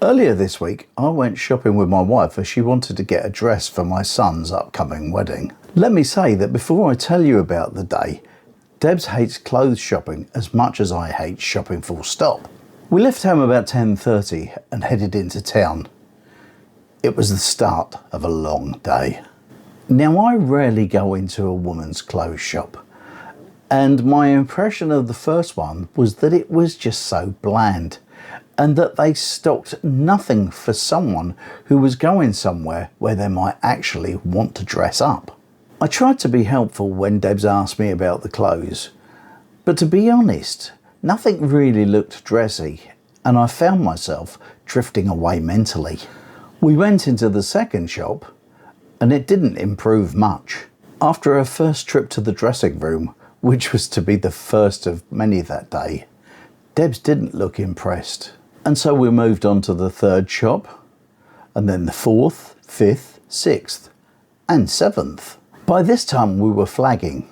Earlier this week, I went shopping with my wife as she wanted to get a dress for my son's upcoming wedding. Let me say that before I tell you about the day, Debs hates clothes shopping as much as I hate shopping full stop. We left home about 10:30 and headed into town. It was the start of a long day. Now, I rarely go into a woman's clothes shop, and my impression of the first one was that it was just so bland, and that they stocked nothing for someone who was going somewhere where they might actually want to dress up. I tried to be helpful when Debs asked me about the clothes, but to be honest, nothing really looked dressy, and I found myself drifting away mentally. We went into the second shop, and it didn't improve much. After our first trip to the dressing room, which was to be the first of many that day, Debs didn't look impressed. And so we moved on to the third shop, and then the fourth, fifth, sixth, and seventh. By this time we were flagging,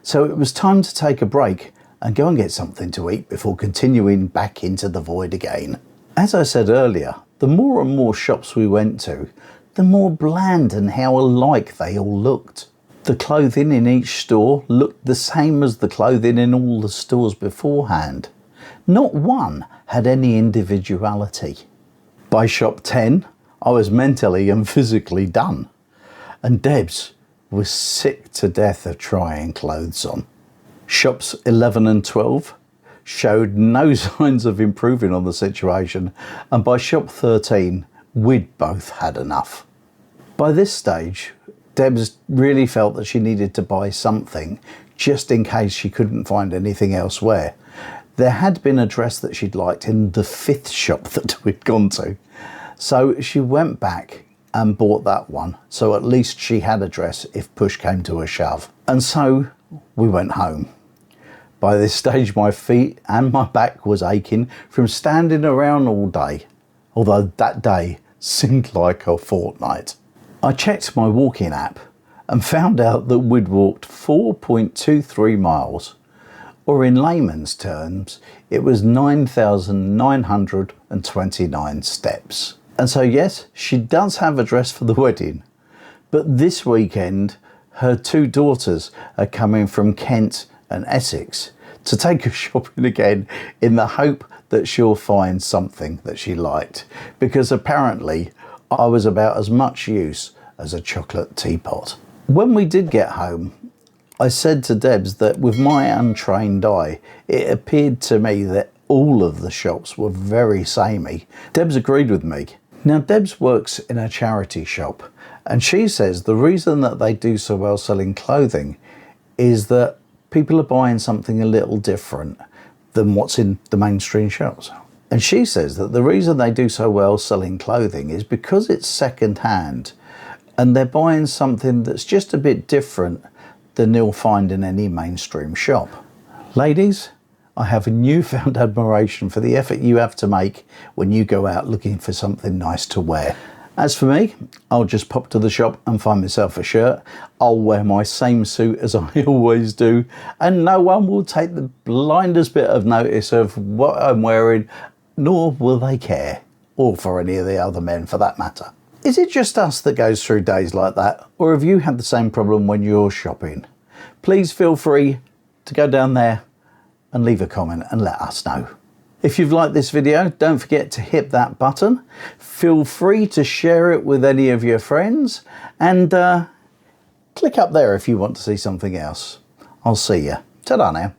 so it was time to take a break and go and get something to eat before continuing back into the void again. As I said earlier, the more and more shops we went to, the more bland and how alike they all looked. The clothing in each store looked the same as the clothing in all the stores beforehand. Not one had any individuality. By shop 10, I was mentally and physically done, and Debs was sick to death of trying clothes on. Shops 11 and 12 showed no signs of improving on the situation, and by shop 13, we'd both had enough. By this stage, Debs really felt that she needed to buy something just in case she couldn't find anything elsewhere. There had been a dress that she'd liked in the fifth shop that we'd gone to, so she went back and bought that one, so at least she had a dress if push came to a shove. And so we went home. By this stage my feet and my back was aching from standing around all day, although that day seemed like a fortnight. I checked my walking app and found out that we'd walked 4.23 miles, or in layman's terms, it was 9,929 steps. And so yes, she does have a dress for the wedding, but this weekend her two daughters are coming from Kent and Essex to take her shopping again in the hope that she'll find something that she liked, because apparently I was about as much use as a chocolate teapot. When we did get home, I said to Debs that with my untrained eye, it appeared to me that all of the shops were very samey. Debs agreed with me. Now, Debs works in a charity shop, and she says the reason that they do so well selling clothing is that people are buying something a little different than what's in the mainstream shops. And she says that the reason they do so well selling clothing is because it's second hand, and they're buying something that's just a bit different than you'll find in any mainstream shop. Ladies, I have a newfound admiration for the effort you have to make when you go out looking for something nice to wear. As for me, I'll just pop to the shop and find myself a shirt. I'll wear my same suit as I always do, and no one will take the blindest bit of notice of what I'm wearing, nor will they care, or for any of the other men for that matter. Is it just us that goes through days like that, or have you had the same problem when you're shopping? Please feel free to go down there and leave a comment and let us know. If you've liked this video, don't forget to hit that button. Feel free to share it with any of your friends, and click up there if you want to see something else. I'll see you. Ta-da now.